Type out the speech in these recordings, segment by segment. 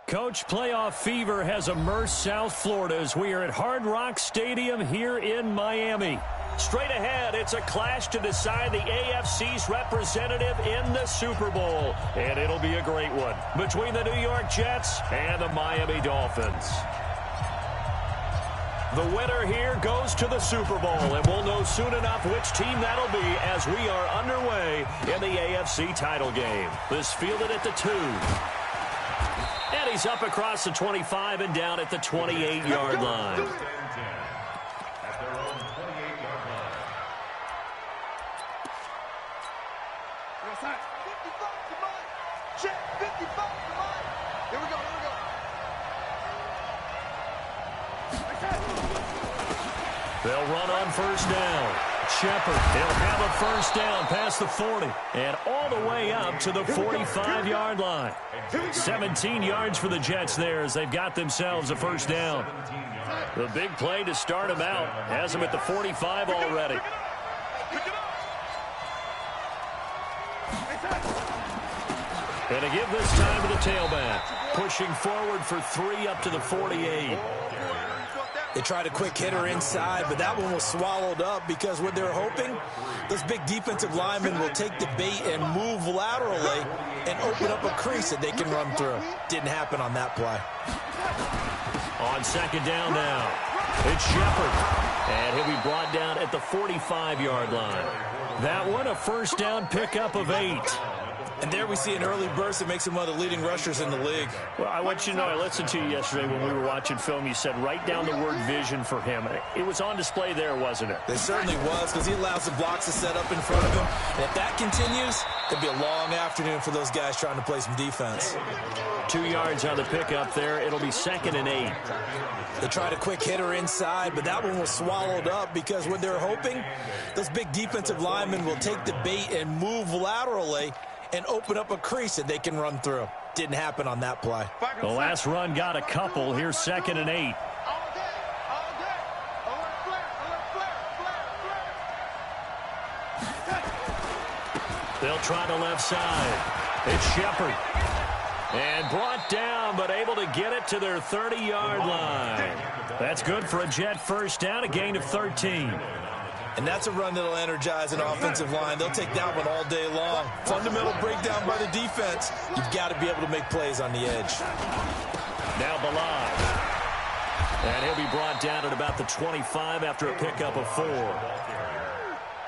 Coach, playoff fever has immersed South Florida as we are at Hard Rock Stadium here in Miami. Straight ahead, it's a clash to decide the AFC's representative in the Super Bowl. And it'll be a great one between the New York Jets and the Miami Dolphins. The winner here goes to the Super Bowl, and we'll know soon enough which team that'll be as we are underway in the AFC title game. This fielded at the 2. And he's up across the 25 and down at the 28-yard line. They'll run on first down. Shepard, he'll have a first down past the 40 and all the way up to the 45-yard line. 17 yards for the Jets there as they've got themselves a first down. The big play to start them out has them at the 45 already. And to give this time to the tailback, pushing forward for 3 up to the 48. They tried a quick hitter inside, but that one was swallowed up because what they're hoping, those big defensive linemen will take the bait and move laterally and open up a crease that they can run through. Didn't happen on that play. On second down now, it's Shepard. And he'll be brought down at the 45-yard line. That one, a first down pickup of 8. And there we see an early burst that makes him one of the leading rushers in the league. Well, I want you to know, I listened to you yesterday when we were watching film. You said write down the word vision for him. It was on display there, wasn't it? It certainly was, because he allows the blocks to set up in front of him. And if that continues, it'll be a long afternoon for those guys trying to play some defense. 2 yards on the pickup there. It'll be 2nd and 8. They tried a quick hitter inside, but that one was swallowed up because what they're hoping, those big defensive linemen will take the bait and move laterally and open up a crease that they can run through. Didn't happen on that play. The last run got a couple. Here's 2nd and 8. They'll try the left side. It's Shepard. And brought down, but able to get it to their 30-yard line. That's good for a Jet first down, a gain of 13. And that's a run that'll energize an offensive line. They'll take that one all day long. Fundamental breakdown by the defense. You've got to be able to make plays on the edge. Now Balaj. And he'll be brought down at about the 25 after a pickup of 4.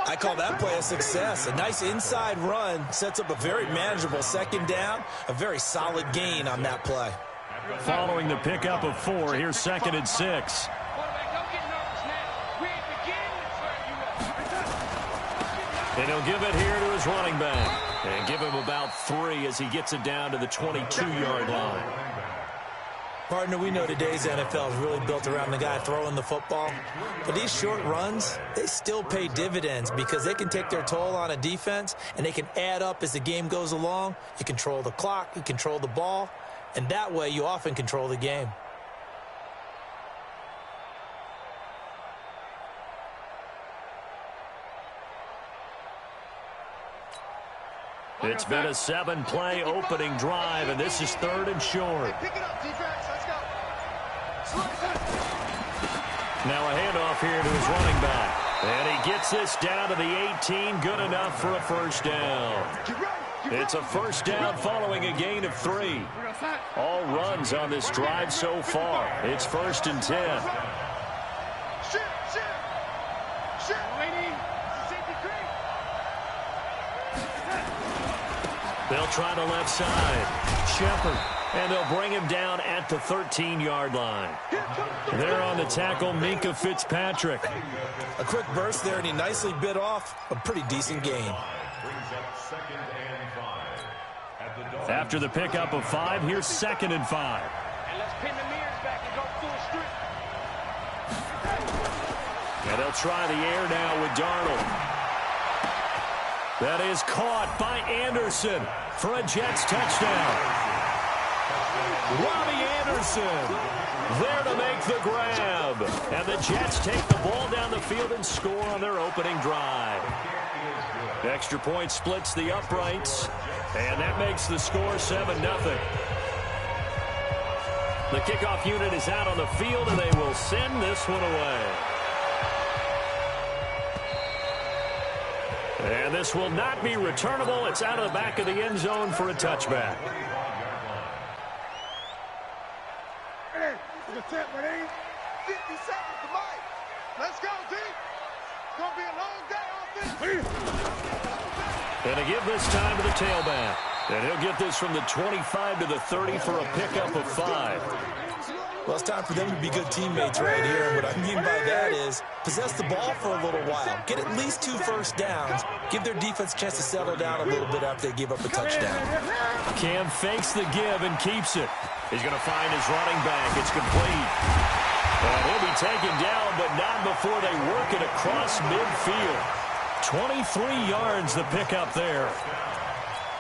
I call that play a success. A nice inside run sets up a very manageable second down. A very solid gain on that play. Following the pickup of 4, here's 2nd and 6. And he'll give it here to his running back. And give him about 3 as he gets it down to the 22-yard line. Partner, we know today's NFL is really built around the guy throwing the football. But these short runs, they still pay dividends because they can take their toll on a defense and they can add up as the game goes along. You control the clock, you control the ball, and that way you often control the game. It's been a 7-play opening drive, and this is 3rd and short. Pick it up, defense. Let's go. Now a handoff here to his running back. And he gets this down to the 18. Good enough for a first down. It's a first down following a gain of 3. All runs on this drive so far. It's 1st and 10. They'll try the left side. Shepard. And they'll bring him down at the 13-yard line. There on the tackle, Minkah Fitzpatrick. A quick burst there, and he nicely bit off a pretty decent gain. After the pickup of 5, here's 2nd and 5. And let's pin the mirrors back and go full strip. And they'll try the air now with Darnold. That is caught by Anderson for a Jets touchdown. Robbie Anderson there to make the grab. And the Jets take the ball down the field and score on their opening drive. Extra point splits the uprights, and that makes the score 7-0. The kickoff unit is out on the field, and they will send this one away. And this will not be returnable. It's out of the back of the end zone for a touchback. Hey, the tip, 50 seconds to Mike. Let's go, D. It's going to be a long day offense. And to give this time to the tailback. And he'll get this from the 25 to the 30 for a pickup of 5. Well, it's time for them to be good teammates right here. And what I mean by that is possess the ball for a little while. Get at least 2 first downs. Give their defense a chance to settle down a little bit after they give up a touchdown. Cam fakes the give and keeps it. He's going to find his running back. It's complete. And he'll be taken down, but not before they work it across midfield. 23 yards the pickup there.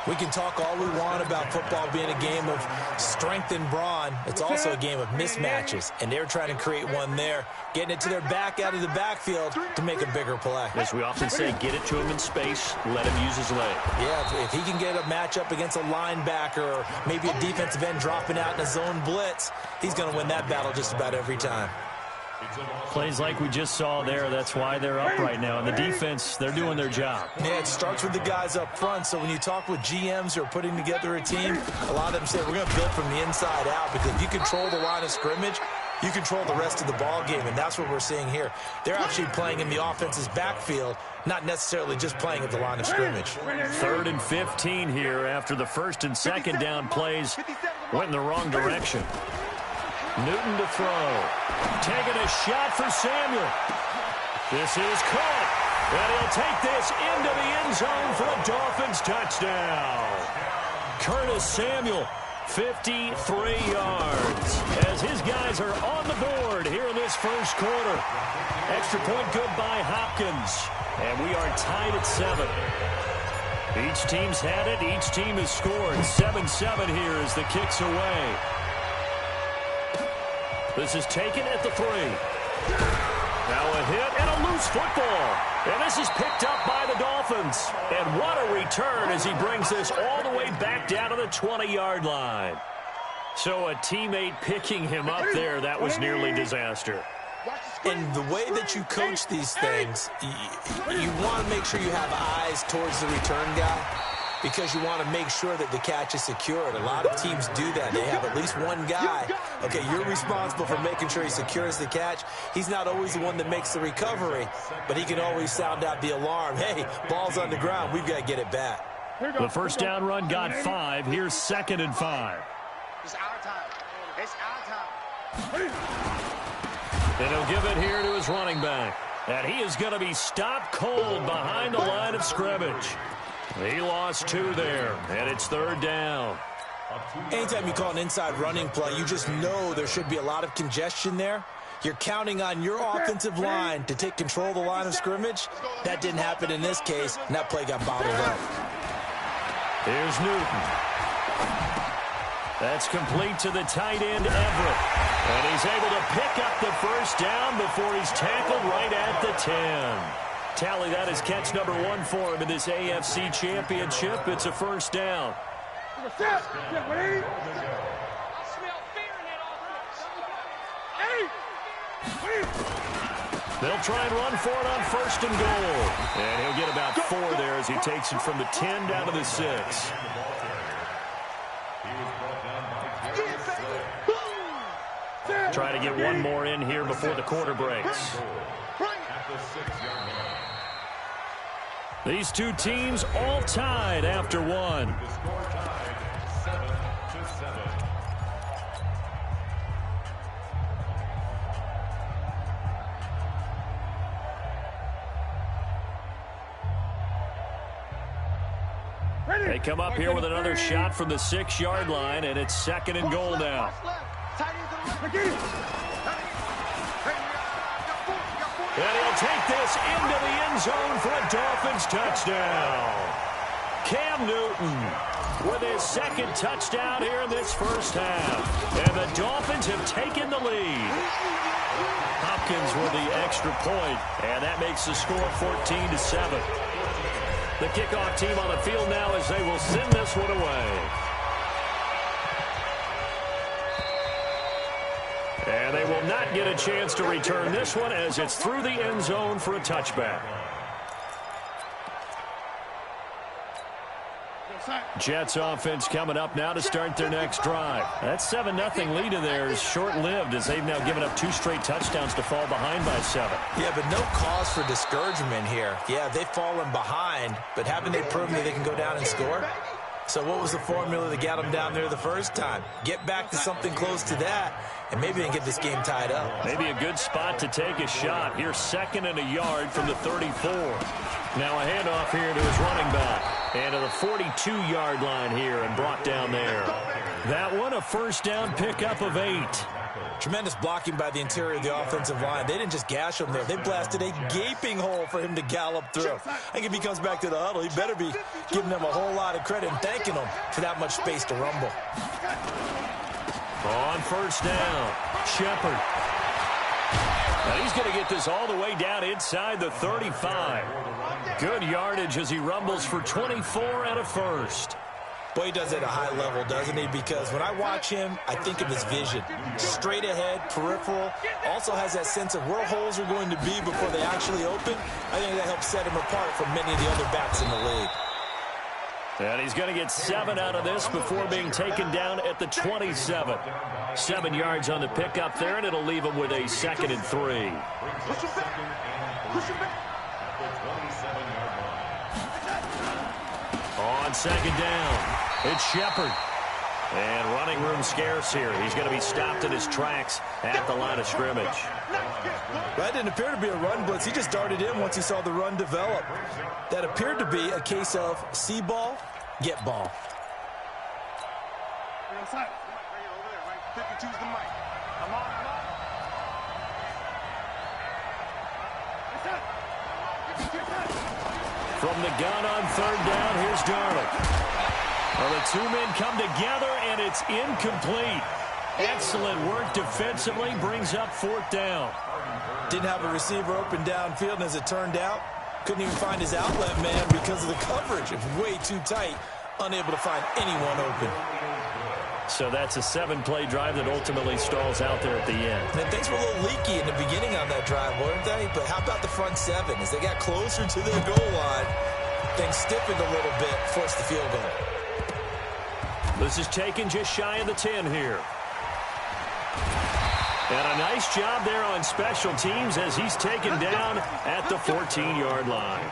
We can talk all we want about football being a game of strength and brawn. It's also a game of mismatches, and they're trying to create one there, getting it to their back out of the backfield to make a bigger play. As we often say, get it to him in space, let him use his leg. Yeah, if he can get a matchup against a linebacker or maybe a defensive end dropping out in a zone blitz, he's going to win that battle just about every time. Plays like we just saw there, that's why they're up right now. And the defense, they're doing their job. Yeah, it starts with the guys up front. So when you talk with GMs who are putting together a team, a lot of them say we're going to build from the inside out, because if you control the line of scrimmage, you control the rest of the ball game, and that's what we're seeing here. They're actually playing in the offense's backfield, not necessarily just playing at the line of scrimmage. 3rd and 15 here after the first and second down plays went in the wrong direction. Newton to throw. Taking a shot for Samuel. This is caught. And he'll take this into the end zone for a Dolphins touchdown. Curtis Samuel, 53 yards. As his guys are on the board here in this first quarter. Extra point good by Hopkins. And we are tied at 7. Each team's had it. Each team has scored. 7-7 here as the kick's away. This is taken at the 3. Now a hit and a loose football. And this is picked up by the Dolphins. And what a return as he brings this all the way back down to the 20-yard line. So a teammate picking him up there, that was nearly disaster. And the way that you coach these things, you want to make sure you have eyes towards the return guy, because you want to make sure that the catch is secured. A lot of teams do that. They have at least one guy. Okay, you're responsible for making sure he secures the catch. He's not always the one that makes the recovery, but he can always sound out the alarm. Hey, ball's on the ground. We've got to get it back. The first down run got 5. Here's 2nd and 5. It's our time. It's our time. And he'll give it here to his running back. And he is going to be stopped cold behind the line of scrimmage. He lost 2 there, and it's 3rd down. Anytime you call an inside running play, you just know there should be a lot of congestion there. You're counting on your offensive line to take control of the line of scrimmage. That didn't happen in this case, and that play got bottled up. Here's Newton. That's complete to the tight end, Everett. And he's able to pick up the first down before he's tackled right at the 10. Tally, that is catch number 1 for him in this AFC Championship. It's a first down. They'll try and run for it on 1st and goal. And he'll get about 4 there as he takes it from the 10 down to the 6. Try to get one more in here before the quarter breaks. These two teams all tied after 1. They come up here with another shot from the 6-yard line, and it's 2nd and goal now. And he'll take this into the end zone for a Dolphins touchdown. Cam Newton with his 2nd touchdown here in this first half. And the Dolphins have taken the lead. Hopkins with the extra point, and that makes the score 14-7. The kickoff team on the field now as they will send this one away. not get a chance to return this one as it's through the end zone for a touchback. Jets offense coming up now to start their next drive. That 7-0 lead of theirs short-lived as they've now given up 2 straight touchdowns to fall behind by 7. Yeah, but no cause for discouragement here. Yeah, they've fallen behind, but haven't they proven that they can go down and score? So what was the formula that got them down there the first time? Get back to something close to that, and maybe they can get this game tied up. Maybe a good spot to take a shot. Here's 2nd and a yard from the 34. Now a handoff here to his running back. And to the 42-yard line here and brought down there. That one a first down pickup of 8. Tremendous blocking by the interior of the offensive line. They didn't just gash him there. They blasted a gaping hole for him to gallop through. I think if he comes back to the huddle, he better be giving them a whole lot of credit and thanking them for that much space to rumble. On first down, Shepard. Now he's going to get this all the way down inside the 35. Good yardage as he rumbles for 24 and a first. Boy, he does it at a high level, doesn't he? Because when I watch him, I think of his vision. Straight ahead, peripheral. Also has that sense of where holes are going to be before they actually open. I think that helps set him apart from many of the other backs in the league. And he's going to get 7 out of this before being taken down at the 27. 7 yards on the pickup there, and it'll leave him with a 2nd and 3. On 2nd down, it's Shepard. And running room scarce here. He's going to be stopped in his tracks at the line of scrimmage. That didn't appear to be a run blitz. He just darted in once he saw the run develop. That appeared to be a case of see ball, get ball. 52's the mic. I'm on. From the gun on 3rd down, here's Darnold. Well, the 2 men come together, and it's incomplete. Excellent work defensively, brings up 4th down. Didn't have a receiver open downfield, and as it turned out, couldn't even find his outlet man because of the coverage. It was way too tight, unable to find anyone open. So that's a 7-play drive that ultimately stalls out there at the end. And things were a little leaky in the beginning on that drive, weren't they? But how about the front 7? As they got closer to their goal line, things stiffened a little bit, forced the field goal. This is taken just shy of the 10 here. And a nice job there on special teams as he's taken down at the 14-yard line.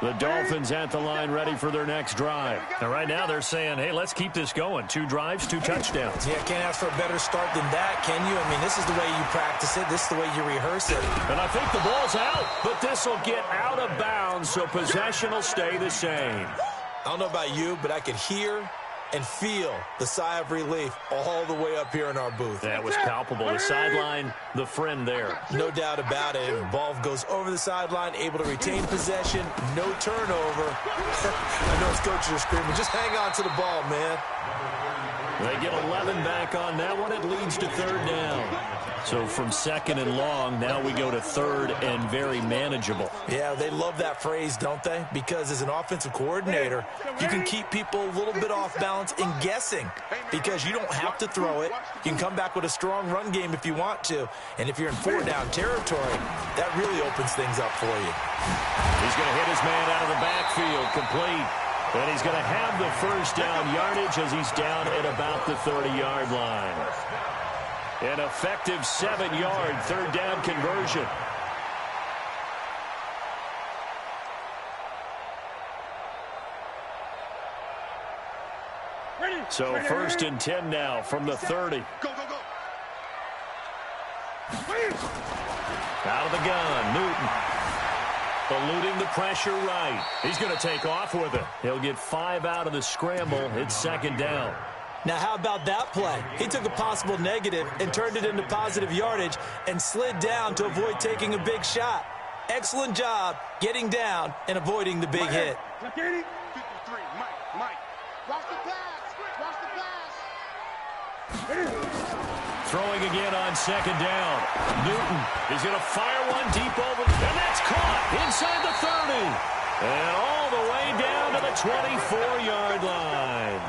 The Dolphins at the line ready for their next drive. And right now they're saying, hey, let's keep this going. 2 drives, 2 touchdowns. Yeah, can't ask for a better start than that, can you? I mean, this is the way you practice it. This is the way you rehearse it. And I think the ball's out, but this will get out of bounds, so possession will stay the same. I don't know about you, but I could hear and feel the sigh of relief all the way up here in our booth. That was palpable. The sideline, the friend there. No doubt about it. Ball goes over the sideline, able to retain possession, no turnover. I know his coaches are screaming, just hang on to the ball, man. They get 11 back on that one. It leads to 3rd down. So from 2nd and long, now we go to 3rd and very manageable. Yeah, they love that phrase, don't they? Because as an offensive coordinator, you can keep people a little bit off balance and guessing because you don't have to throw it. You can come back with a strong run game if you want to. And if you're in 4-down territory, that really opens things up for you. He's going to hit his man out of the backfield, complete. And he's going to have the first down yardage as he's down at about the 30-yard line. An effective 7-yard 3rd down conversion. So 1st and 10 now from the 30. Go. Out of the gun, Newton. Eluding the pressure right. He's going to take off with it. He'll get 5 out of the scramble. It's 2nd down. Now, how about that play? He took a possible negative and turned it into positive yardage and slid down to avoid taking a big shot. Excellent job getting down and avoiding the big hit. 53, Mike. Watch the pass. Throwing again on 2nd down. Newton is going to fire one deep over, and that's caught inside the 30. And all the way down to the 24-yard line.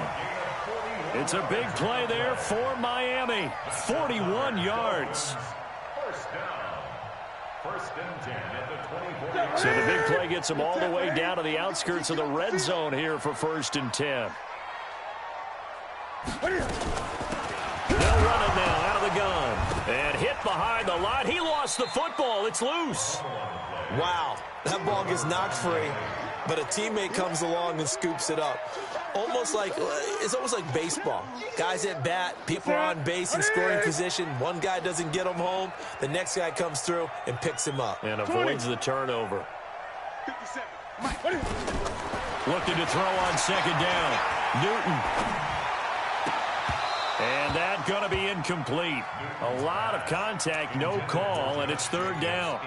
It's a big play there for Miami. 41 yards. So the big play gets them all the way down to the outskirts of the red zone here for 1st and 10. They'll run it now out of the gun. And hit behind the line. He lost the football. It's loose. Wow, that ball gets knocked free, but a teammate comes along and scoops it up. It's almost like baseball. Guys at bat, people are on base in scoring position. One guy doesn't get him home. The next guy comes through and picks him up. And avoids the turnover. Looking to throw on 2nd down. Newton. And that's going to be incomplete. A lot of contact, no call, and it's 3rd down.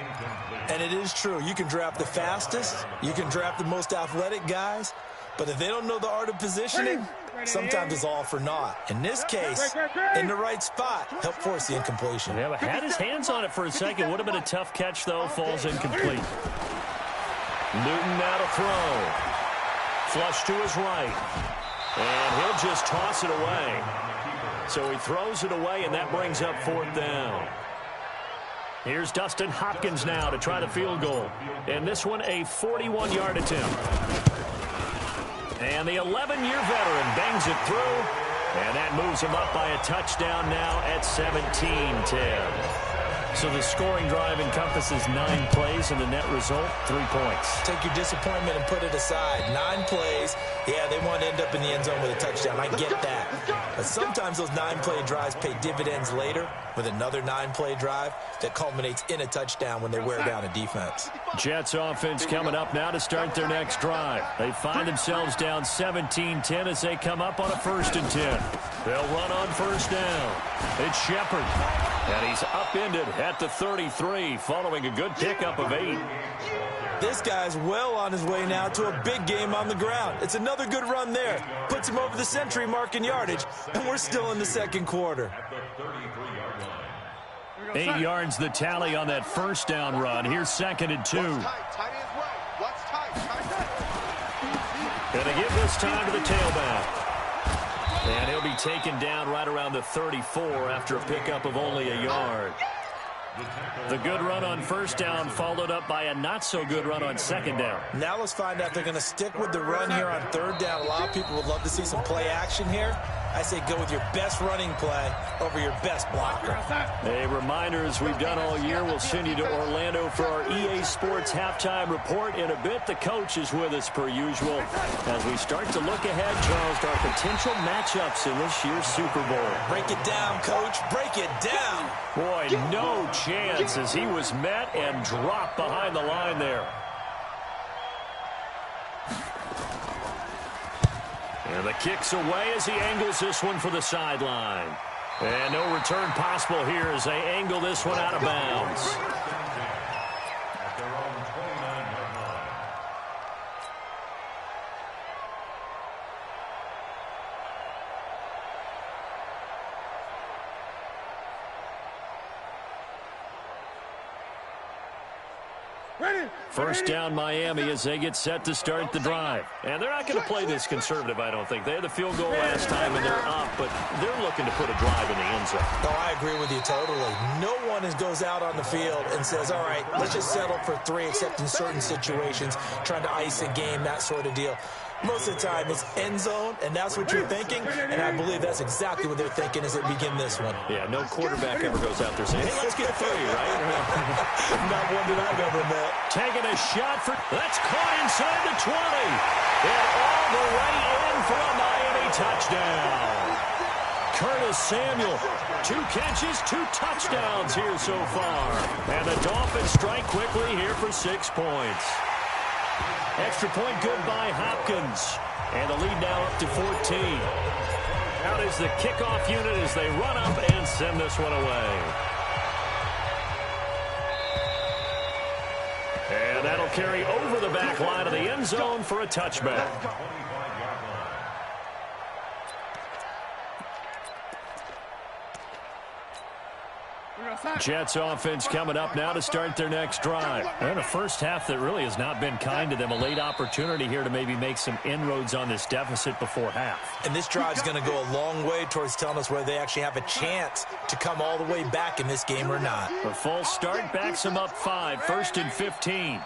And it is true. You can draft the fastest. You can draft the most athletic guys. But if they don't know the art of positioning, sometimes it's all for naught. In this case, in the right spot, help force the incompletion. Yeah, but had his hands on it for a second. Would have been a tough catch, though. Falls incomplete. Newton now to throw. Flush to his right. And he'll just toss it away. So he throws it away, and that brings up 4th down. Here's Dustin Hopkins now to try the field goal. And this one a 41-yard attempt. And the 11-year veteran bangs it through. And that moves him up by a touchdown now at 17-10. So the scoring drive encompasses 9 plays, and the net result, 3 points. Take your disappointment and put it aside. 9 plays. Yeah, they want to end up in the end zone with a touchdown. I get that. But sometimes those 9-play drives pay dividends later with another 9-play drive that culminates in a touchdown when they wear down a defense. Jets offense coming up now to start their next drive. They find themselves down 17-10 as they come up on a 1st and 10. They'll run on 1st down. It's Shepard. And he's upended at the 33 following a good pickup of 8. This guy's well on his way now to a big game on the ground. It's another good run there. Puts him over the century mark in yardage, and we're still in the 2nd quarter. 8 yards the tally on that 1st down run. Here's 2nd and 2. Going to give this time to the tailback. And he'll be taken down right around the 34 after a pickup of only a yard. The good run on 1st down followed up by a not-so-good run on 2nd down. Now let's find out if they're going to stick with the run here on 3rd down. A lot of people would love to see some play action here. I say go with your best running play over your best blocker. A reminder, as we've done all year, we'll send you to Orlando for our EA Sports halftime report. In a bit, the coach is with us per usual as we start to look ahead, Charles, to our potential matchups in this year's Super Bowl. Break it down, Coach. Break it down. Boy, no chance as he was met and dropped behind the line there. And the kick's away as he angles this one for the sideline. And no return possible here as they angle this one out of bounds. First down Miami as they get set to start the drive. And they're not going to play this conservative, I don't think. They had the field goal last time and they're up, but they're looking to put a drive in the end zone. Oh, I agree with you totally. No one goes out on the field and says, all right, let's just settle for 3, except in certain situations, trying to ice a game, that sort of deal. Most of the time, it's end zone, and that's what you're thinking, and I believe that's exactly what they're thinking as they begin this one. Yeah, no quarterback ever goes out there saying, hey, let's get 3, right? Not one that I've ever met. Taking a shot for, that's caught inside the 20. And all the way in for a Miami touchdown. Curtis Samuel, 2 catches, 2 touchdowns here so far. And the Dolphins strike quickly here for 6 points. Extra point good by Hopkins. And the lead now up to 14. Out is the kickoff unit as they run up and send this one away. And that'll carry over the back line of the end zone for a touchback. Jets offense coming up now to start their next drive. And a first half that really has not been kind to them. A late opportunity here to maybe make some inroads on this deficit before half. And this drive's going to go a long way towards telling us whether they actually have a chance to come all the way back in this game or not. A false start backs them up 5, 1st and 15.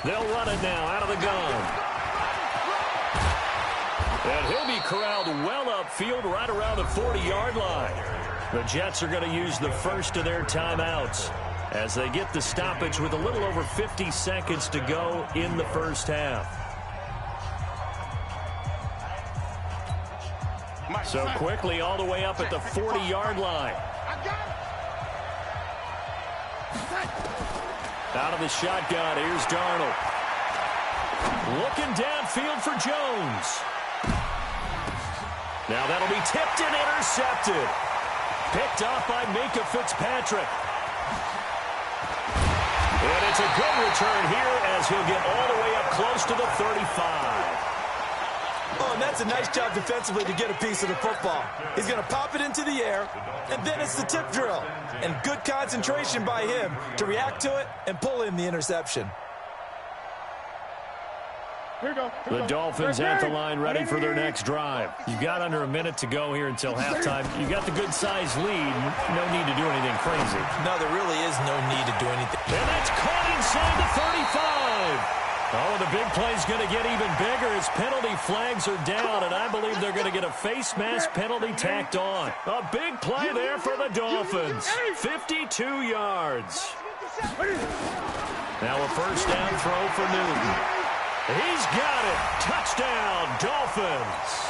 They'll run it now out of the gun. And he'll be corralled well upfield right around the 40-yard line. The Jets are going to use the first of their timeouts as they get the stoppage with a little over 50 seconds to go in the first half. So quickly all the way up at the 40-yard line. Out of the shotgun, here's Darnold. Looking downfield for Jones. Now that'll be tipped and intercepted. Picked off by Minka Fitzpatrick. And it's a good return here as he'll get all the way up close to the 35. Oh, and that's a nice job defensively to get a piece of the football. He's going to pop it into the air, and then it's the tip drill. And good concentration by him to react to it and pull in the interception. The Dolphins at the line ready for their next drive. You've got under a minute to go here until halftime. You've got the good-sized lead. No need to do anything crazy. No, there really is no need to do anything. And that's caught inside the 35. Oh, the big play's going to get even bigger as penalty flags are down, and I believe they're going to get a face mask penalty tacked on. A big play there for the Dolphins. 52 yards. Now a first down throw for Newton. He's got it. Touchdown, Dolphins.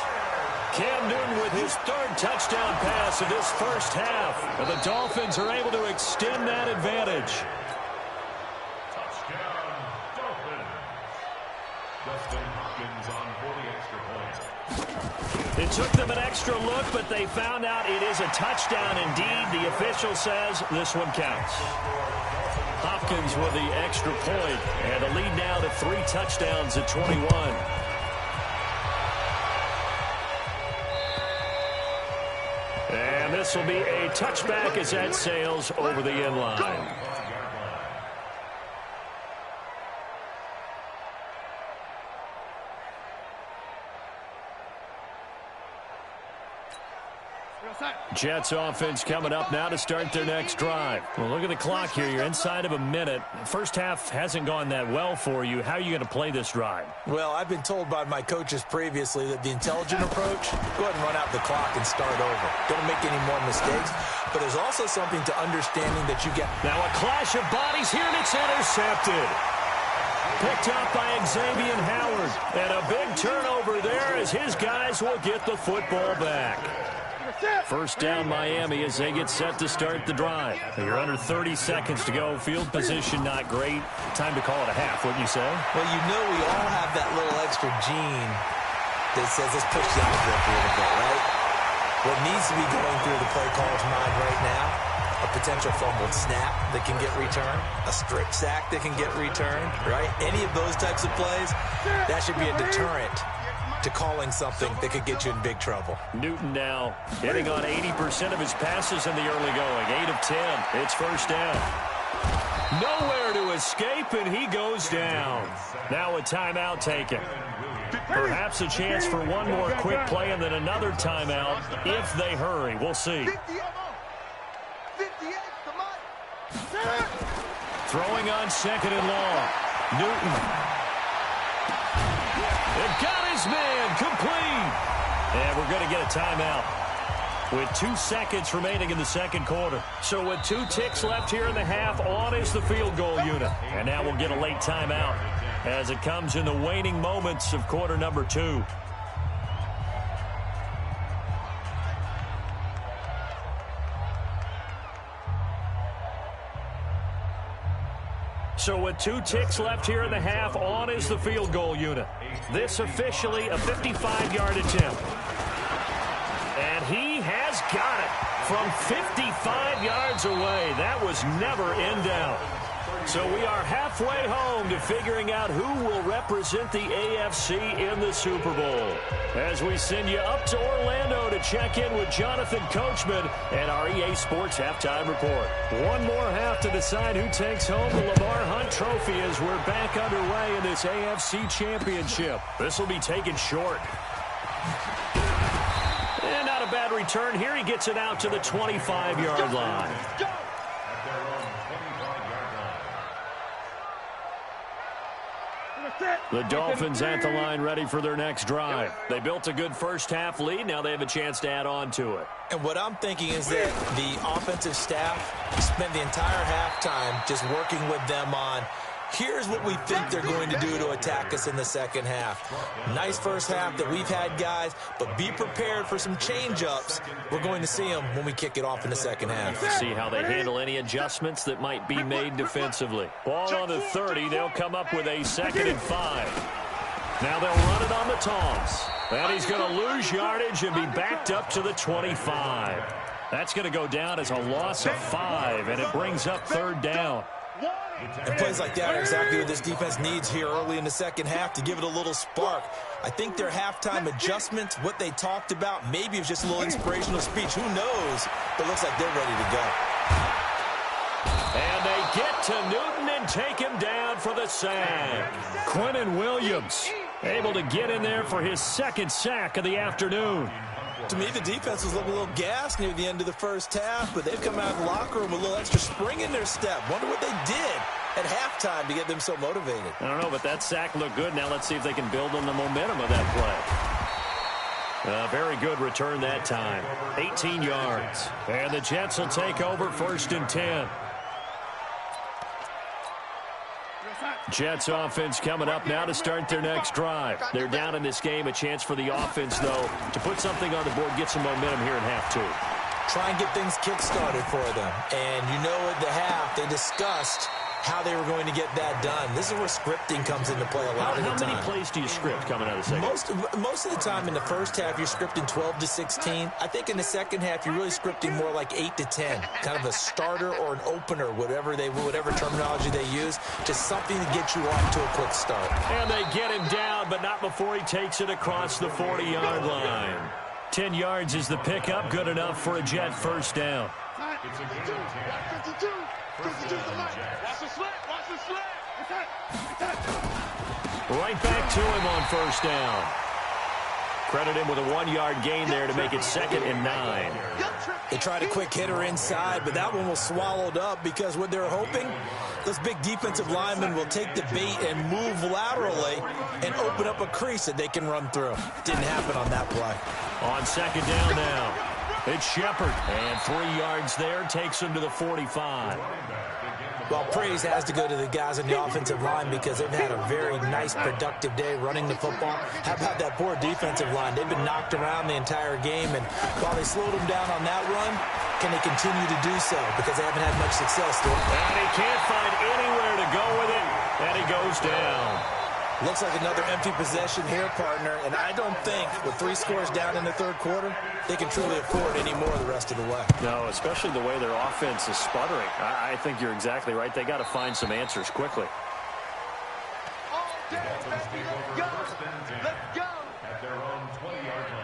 Cam Newton with his 3rd touchdown pass of this first half. And the Dolphins are able to extend that advantage. Touchdown, Dolphins. Justin Hopkins on for the extra point. It took them an extra look, but they found out it is a touchdown indeed. The official says this one counts. Hopkins with the extra point, and a lead now to 3 touchdowns at 21. And this will be a touchback as that sails over the end line. Jets offense coming up now to start their next drive. Well, look at the clock here. You're inside of a minute. First half hasn't gone that well for you. How are you going to play this drive? Well, I've been told by my coaches previously that the intelligent approach, go ahead and run out the clock and start over. Don't make any more mistakes. But there's also something to understanding that you get. Now a clash of bodies here, and it's intercepted. Picked up by Xavier Howard. And a big turnover there as his guys will get the football back. First down Miami as they get set to start the drive. You're under 30 seconds to go. Field position not great. Time to call it a half, wouldn't you say? Well, you know we all have that little extra gene that says let's push the envelope a little bit, right? What needs to be going through the play caller's mind right now, a potential fumbled snap that can get returned, a strip sack that can get returned, right? Any of those types of plays, that should be a deterrent to calling something that could get you in big trouble. Newton now hitting on 80% of his passes in the early going. 8 of 10. It's first down. Nowhere to escape, and he goes down. Now a timeout taken. Perhaps a chance for one more quick play and then another timeout if they hurry. We'll see. Throwing on 2nd and long. Newton. They've got his man complete. And we're going to get a timeout with 2 seconds remaining in the second quarter. So with 2 ticks left here in the half, on is the field goal unit. And now we'll get a late timeout as it comes in the waning moments of quarter number 2. So with 2 ticks left here in the half, on is the field goal unit. This officially a 55-yard attempt. And he has got it from 55 yards away. That was never in doubt. So we are halfway home to figuring out who will represent the AFC in the Super Bowl. As we send you up to Orlando to check in with Jonathan Coachman and our EA Sports Halftime Report. One more half to decide who takes home the Lamar Hunt Trophy as we're back underway in this AFC Championship. This will be taken short. And not a bad return here. He gets it out to the 25-yard line. The Dolphins at the line ready for their next drive. They built a good first-half lead. Now they have a chance to add on to it. And what I'm thinking is that the offensive staff spent the entire halftime just working with them on, here's what we think they're going to do to attack us in the second half. Nice first half that we've had, guys, but be prepared for some change-ups. We're going to see them when we kick it off in the second half. See how they handle any adjustments that might be made defensively. Ball on the 30. They'll come up with a 2nd and 5. Now they'll run it on the toss. And he's going to lose yardage and be backed up to the 25. That's going to go down as a loss of 5, and it brings up 3rd down. And plays like that are exactly what this defense needs here early in the second half to give it a little spark. I think their halftime adjustments, what they talked about, maybe it was just a little inspirational speech. Who knows? But it looks like they're ready to go. And they get to Newton and take him down for the sack. Quinnen Williams able to get in there for his 2nd sack of the afternoon. To me, the defense was looking a little gassed near the end of the first half, but they've come out of the locker room with a little extra spring in their step. Wonder what they did at halftime to get them so motivated. I don't know, but that sack looked good. Now let's see if they can build on the momentum of that play. Very good return that time. 18 yards. And the Jets will take over 1st and 10. Jets offense coming up now to start their next drive. They're down in this game. A chance for the offense, though, to put something on the board, get some momentum here in half 2. Try and get things kick-started for them. And you know at the half, they discussed how they were going to get that done. This is where scripting comes into play a lot of the time. How many plays do you script coming out of the second? Most of the time in the first half, you're scripting 12 to 16. I think in the second half, you're really scripting more like 8 to 10. Kind of a starter or an opener, whatever terminology they use. Just something to get you off to a quick start. And they get him down, but not before he takes it across the 40-yard line. 10 yards is the pickup. Good enough for a Jet first down. It's a good 52. Watch the slant. Right back to him on first down. Credit him with a 1-yard gain there to make it 2nd and 9. They tried a quick hitter inside, but that one was swallowed up because what they're hoping, those big defensive linemen will take the bait and move laterally and open up a crease that they can run through. Didn't happen on that play. On 2nd down now, it's Shepard. And 3 yards there takes him to the 45. Well, praise has to go to the guys on the offensive line because they've had a very nice, productive day running the football. How about that poor defensive line? They've been knocked around the entire game, and while they slowed them down on that run, can they continue to do so? Because they haven't had much success doing it. And he can't find anywhere to go with it, and he goes down. Looks like another empty possession here, partner, and I don't think with 3 scores down in the third quarter, they can truly afford any more the rest of the way. No, especially the way their offense is sputtering. I think you're exactly right. They got to find some answers quickly. Let's go. At their own 20-yard line.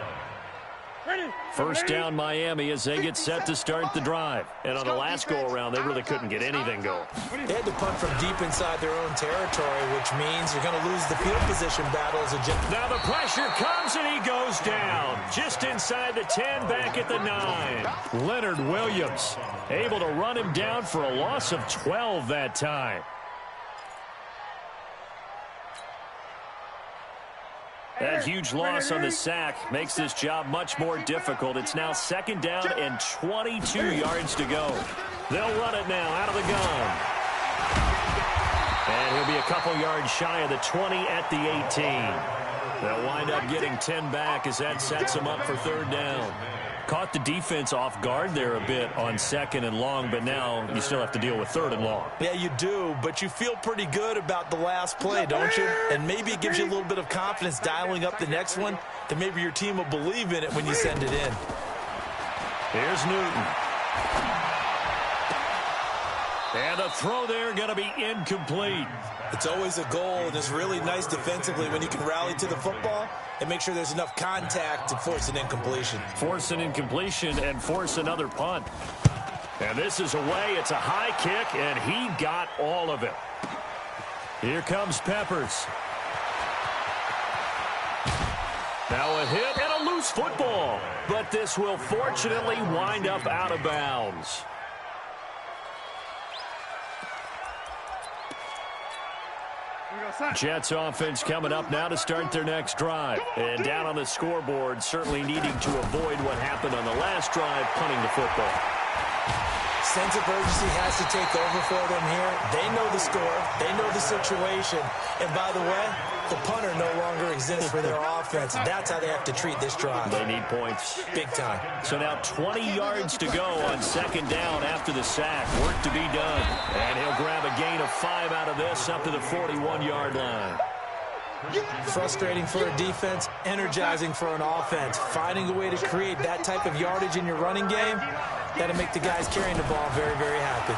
First down Miami as they get set to start the drive. And on the last go-around, they really couldn't get anything going. They had to punt from deep inside their own territory, which means you're going to lose the field position battle as a Jet. Now the pressure comes and he goes down. Just inside the 10, back at the 9. Leonard Williams able to run him down for a loss of 12 that time. That huge loss on the sack makes this job much more difficult. It's now 2nd down and 22 yards to go. They'll run it now out of the gun. And he'll be a couple yards shy of the 20 at the 18. They'll wind up getting 10 back as that sets them up for 3rd down. Caught the defense off guard there a bit on 2nd and long, but now you still have to deal with 3rd and long. Yeah, you do, but you feel pretty good about the last play, don't you? And maybe it gives you a little bit of confidence dialing up the next one, that maybe your team will believe in it when you send it in. Here's Newton. And the throw there going to be incomplete. It's always a goal, and it's really nice defensively when you can rally to the football and make sure there's enough contact to force an incompletion. Force an incompletion and force another punt. And this is away. It's a high kick, and he got all of it. Here comes Peppers. Now a hit and a loose football. But this will fortunately wind up out of bounds. Jets offense coming up now to start their next drive. And down on the scoreboard, certainly needing to avoid what happened on the last drive, punting the football. Sense of urgency has to take over for them here. They know the score. They know the situation. And by the way, the punter no longer exists for their offense. That's how they have to treat this drive. They need points. Big time. So now 20 yards to go on second down after the sack. Work to be done. And he'll grab a gain of 5 out of this up to the 41-yard line. Frustrating for a defense, energizing for an offense. Finding a way to create that type of yardage in your running game, that'll make the guys carrying the ball very, very happy.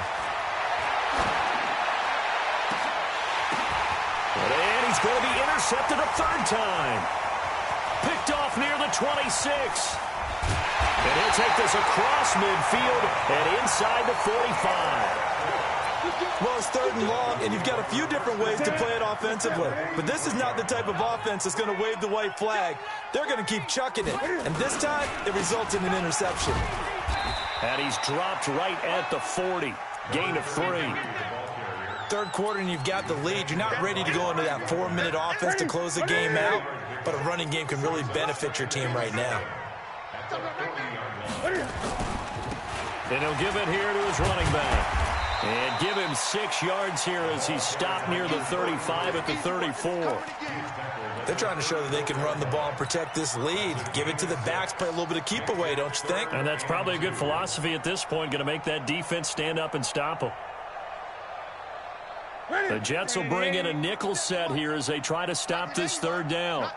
And he's going to be intercepted a third time. Picked off near the 26. And he'll take this across midfield and inside the 45. Well, it's third and long, and you've got a few different ways to play it offensively. But this is not the type of offense that's going to wave the white flag. They're going to keep chucking it. And this time, it results in an interception. And he's dropped right at the 40. Gain of 3. Third quarter, and you've got the lead. You're not ready to go into that 4-minute offense to close the game out. But a running game can really benefit your team right now. And he'll give it here to his running back. And give him 6 yards here as he stopped near the 35 at the 34. They're trying to show that they can run the ball and protect this lead. Give it to the backs, play a little bit of keep away, don't you think? And that's probably a good philosophy at this point, going to make that defense stand up and stop them. The Jets will bring in a nickel set here as they try to stop this third down.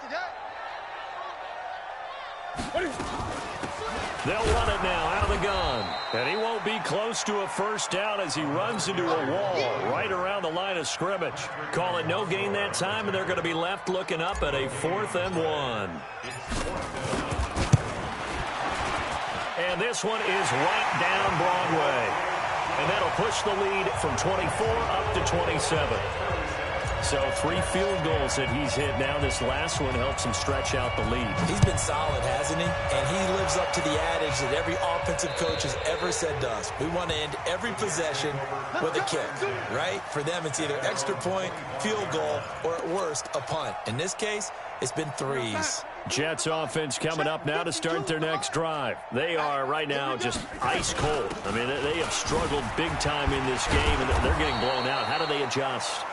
They'll run it now out of the gun. And he won't be close to a first down as he runs into a wall right around the line of scrimmage. Call it no gain that time, and they're going to be left looking up at a 4th and 1. And this one is right down Broadway. And that'll push the lead from 24 up to 27. So 3 field goals that he's hit now. This last one helps him stretch out the lead. He's been solid, hasn't he? And he lives up to the adage that every offensive coach has ever said to us. We want to end every possession with a kick, right? For them, it's either extra point, field goal, or at worst, a punt. In this case, it's been 3s. Jets offense coming up now to start their next drive. They are right now just ice cold. I mean, they have struggled big time in this game, and they're getting blown out. How do they adjust?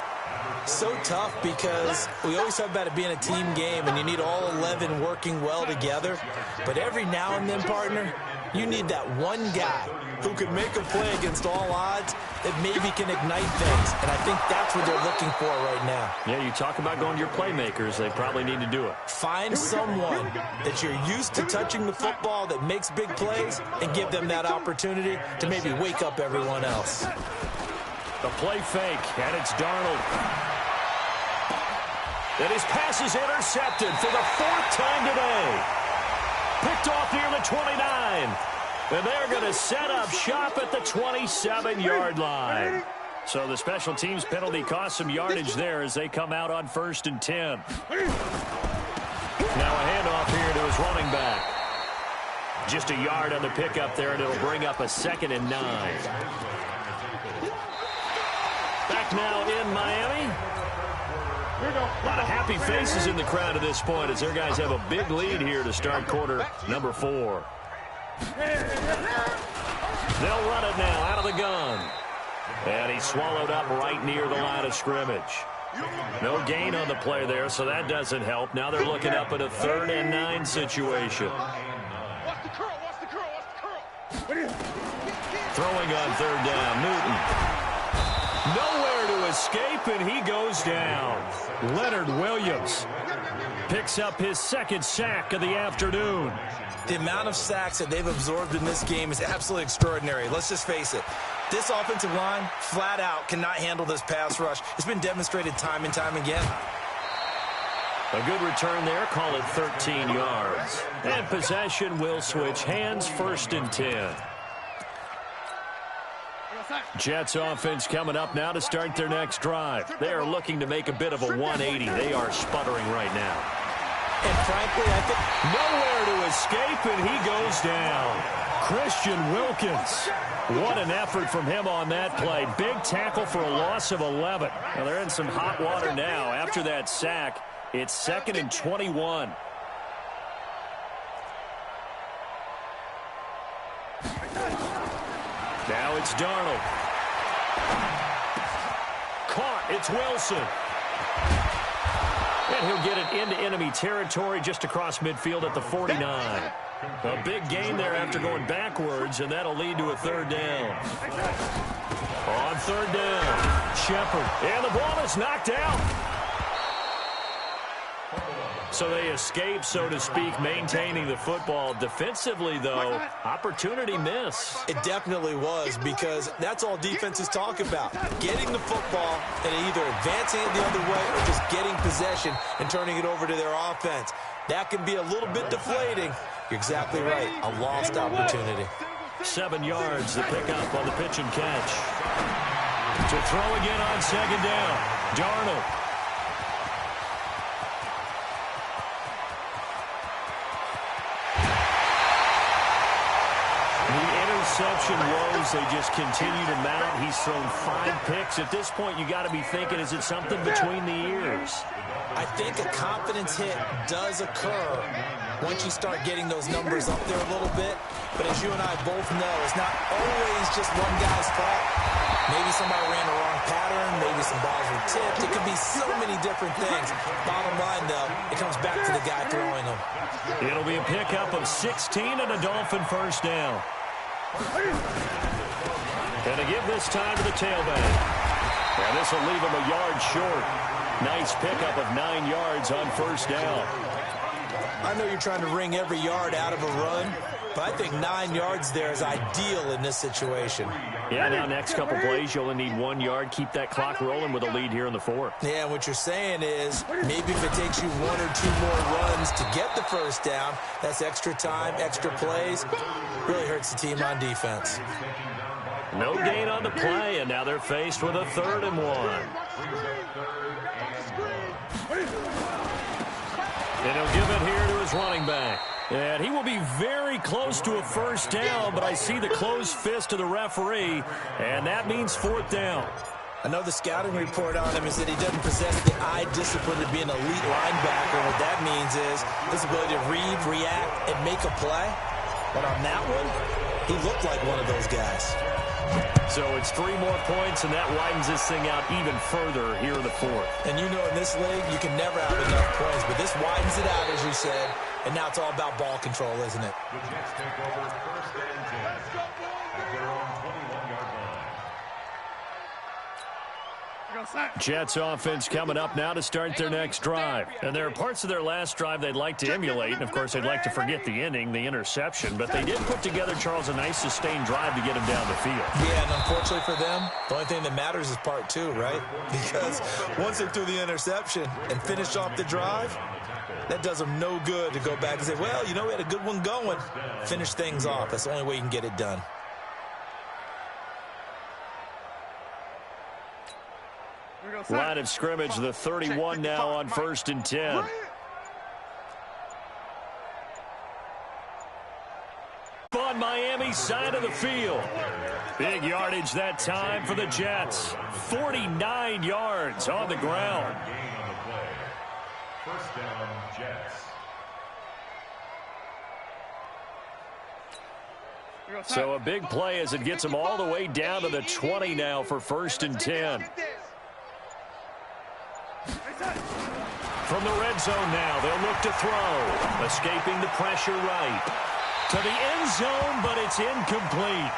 So tough because we always talk about it being a team game and you need all 11 working well together. But every now and then, partner, you need that one guy who can make a play against all odds that maybe can ignite things. And I think that's what they're looking for right now. Yeah, you talk about going to your playmakers. They probably need to do it. Find someone that you're used to touching the football that makes big plays and give them that opportunity to maybe wake up everyone else. The play fake, and it's Darnold. And his pass is intercepted for the 4th time today. Picked off near the 29. And they're going to set up shop at the 27-yard line. So the special teams penalty cost some yardage there as they come out on 1st and 10. Now a handoff here to his running back. Just a yard on the pickup there, and it'll bring up a 2nd and 9. Back now in Miami. A lot of happy faces in the crowd at this point as their guys have a big lead here to start quarter number 4. They'll run it now out of the gun. And he's swallowed up right near the line of scrimmage. No gain on the play there, so that doesn't help. Now they're looking up at a 3rd and 9 situation. Throwing on 3rd down, Newton. Nowhere to to escape, and he goes down. Leonard Williams picks up his second sack of the afternoon. The amount of sacks that they've absorbed in this game is absolutely extraordinary. Let's just face it. This offensive line, flat out, cannot handle this pass rush. It's been demonstrated time and time again. A good return there. Call it 13 yards. And possession will switch hands, 1st and 10. Jets offense coming up now to start their next drive. They are looking to make a bit of a 180. They are sputtering right now. And frankly, I think nowhere to escape, and he goes down. Christian Wilkins. What an effort from him on that play. Big tackle for a loss of 11. Well, they're in some hot water now. After that sack, it's 2nd and 21. Now it's Darnold. Caught. It's Wilson. And he'll get it into enemy territory just across midfield at the 49. A big gain there after going backwards, and that'll lead to a 3rd down. On 3rd down, Shepard. And the ball is knocked out. So they escape, so to speak, maintaining the football. Defensively, though, opportunity miss. It definitely was, because that's all defenses talk about. Getting the football and either advancing it the other way or just getting possession and turning it over to their offense. That can be a little bit deflating. You're exactly right. A lost opportunity. 7 yards to pick up on the pitch and catch. To throw again on 2nd down. Darnold. Interception woes, they just continue to mount. He's thrown 5 picks. At this point, you got to be thinking, is it something between the ears? I think a confidence hit does occur once you start getting those numbers up there a little bit. But as you and I both know, it's not always just one guy's fault. Maybe somebody ran the wrong pattern. Maybe some balls were tipped. It could be so many different things. Bottom line, though, it comes back to the guy throwing them. It'll be a pickup of 16 and a Dolphin 1st down. And to give this time to the tailback. And this will leave him a yard short. Nice pickup of 9 yards on 1st down. I know you're trying to wring every yard out of a run, but I think 9 yards there is ideal in this situation. Yeah, now next couple plays, you'll only need 1 yard. Keep that clock rolling with a lead here in the 4th. Yeah, what you're saying is maybe if it takes you 1 or 2 more runs to get the 1st down, that's extra time, extra plays. Really hurts the team on defense. No gain on the play, and now they're faced with a 3rd and 1. And he'll give it here to his running back. And he will be very close to a 1st down, but I see the closed fist of the referee, and that means 4th down. I know the scouting report on him is that he doesn't possess the eye discipline to be an elite linebacker. What that means is his ability to read, react, and make a play. But on that one, he looked like one of those guys. So it's 3 more points, and that widens this thing out even further here in the 4th. And you know in this league, you can never have enough points, but this widens it out, as you said, and now it's all about ball control, isn't it? The Jets take over 1st and 10 at their own 21-yard line. Jets offense coming up now to start their next drive. And there are parts of their last drive they'd like to emulate. And, of course, they'd like to forget the ending, the interception. But they did put together, Charles, a nice sustained drive to get him down the field. Yeah, and unfortunately for them, the only thing that matters is part 2, right? Because once they threw the interception and finished off the drive, that does them no good to go back and say, well, you know, we had a good one going. Finish things off. That's the only way you can get it done. Line of scrimmage, the 31 now on 1st and 10. On Miami's side of the field. Big yardage that time for the Jets. 49 yards on the ground. Gain on the play. 1st down, Jets. So a big play as it gets them all the way down to the 20 now for 1st and 10. From the red zone now, they'll look to throw. Escaping the pressure right. To the end zone, but it's incomplete.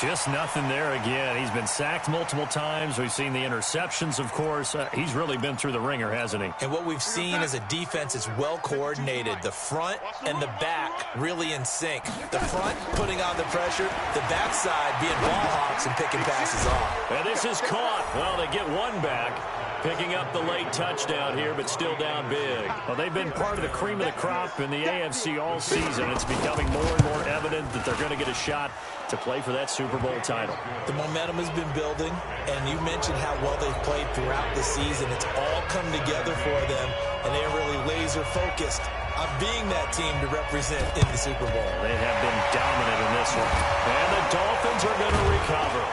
Just nothing there again. He's been sacked multiple times. We've seen the interceptions, of course. He's really been through the ringer, hasn't he? And what we've seen is a defense that's well coordinated. The front and the back really in sync. The front putting on the pressure, the backside being ball hawks and picking passes off. And this is caught. Well, they get one back. Picking up the late touchdown here, but still down big. Well, they've been part of the cream of the crop in the AFC all season. It's becoming more and more evident that they're going to get a shot to play for that Super Bowl title. The momentum has been building, and you mentioned how well they've played throughout the season. It's all come together for them, and they're really laser-focused on being that team to represent in the Super Bowl. They have been dominant in this one. And the Dolphins are going to recover.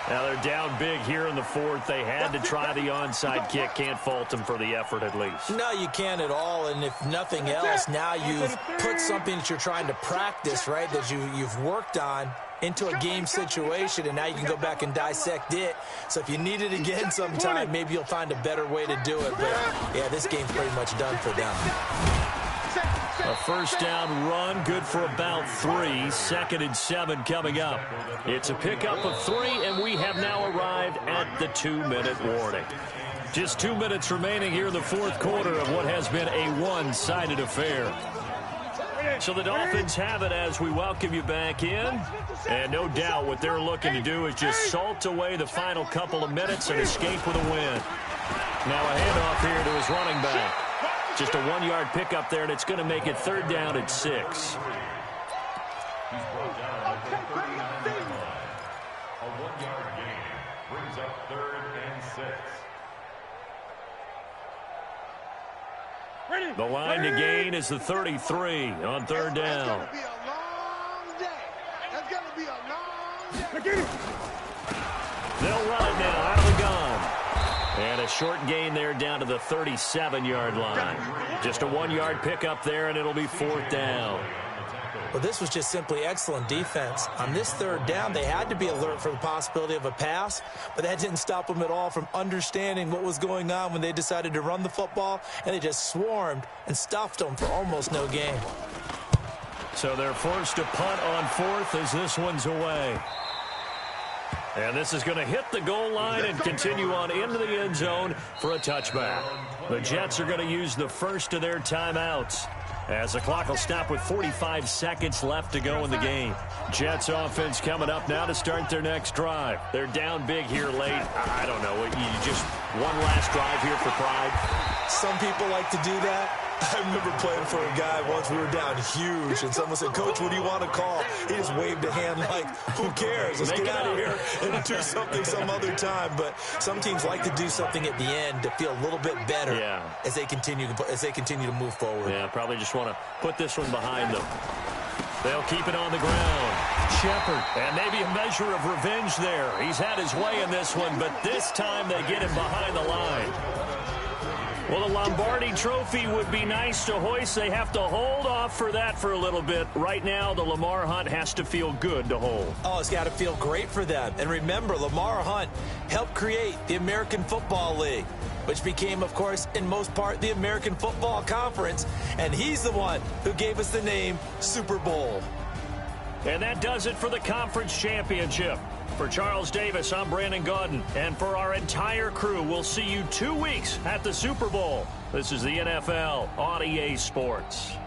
Now they're down big here in the fourth. They had to try the onside kick. Can't fault them for the effort at least. No, you can't at all. And if nothing else, now you've put something that you're trying to practice, right, that you've worked on into a game situation, and now you can go back and dissect it. So if you need it again sometime, maybe you'll find a better way to do it. But, yeah, this game's pretty much done for them. A first down run, good for about 3. 2nd and 7 coming up. It's a pickup of 3, and we have now arrived at the 2-minute warning. Just 2 minutes remaining here in the fourth quarter of what has been a one-sided affair. So the Dolphins have it as we welcome you back in. And no doubt what they're looking to do is just salt away the final couple of minutes and escape with a win. Now a handoff here to his running back. Just a 1-yard pickup there, and it's going to make it 3rd down at 6. He's brought down at the 39-yard line. A 1-yard gain brings up 3rd and 6. The line to gain is the 33 on 3rd down. It's going to be a long day. It's going to be a long day. They'll run it now out of the gun. And a short gain there down to the 37-yard line. Just a 1-yard pickup there, and it'll be 4th down. Well, this was just simply excellent defense. On this 3rd down, they had to be alert for the possibility of a pass, but that didn't stop them at all from understanding what was going on when they decided to run the football, and they just swarmed and stuffed them for almost no gain. So they're forced to punt on 4th as this one's away. And this is going to hit the goal line and continue on into the end zone for a touchback. The Jets are going to use the first of their timeouts as the clock will stop with 45 seconds left to go in the game. Jets offense coming up now to start their next drive. They're down big here late. I don't know. You just one last drive here for pride. Some people like to do that. I remember playing for a guy once. We were down huge, and someone said, "Coach, what do you want to call?" He just waved a hand like, "Who cares? Let's get out of here and do something some other time." But some teams like to do something at the end to feel a little bit better as they continue to move forward. Yeah, probably just want to put this one behind them. They'll keep it on the ground. Shepard, and maybe a measure of revenge there. He's had his way in this one, but this time they get him behind the line. Well, the Lombardi Trophy would be nice to hoist. They have to hold off for that for a little bit. Right now, the Lamar Hunt has to feel good to hold. Oh, it's got to feel great for them. And remember, Lamar Hunt helped create the American Football League, which became, of course, in most part, the American Football Conference. And he's the one who gave us the name Super Bowl. And that does it for the conference championship. For Charles Davis, I'm Brandon Gaudin. And for our entire crew, we'll see you 2 weeks at the Super Bowl. This is the NFL on EA Sports.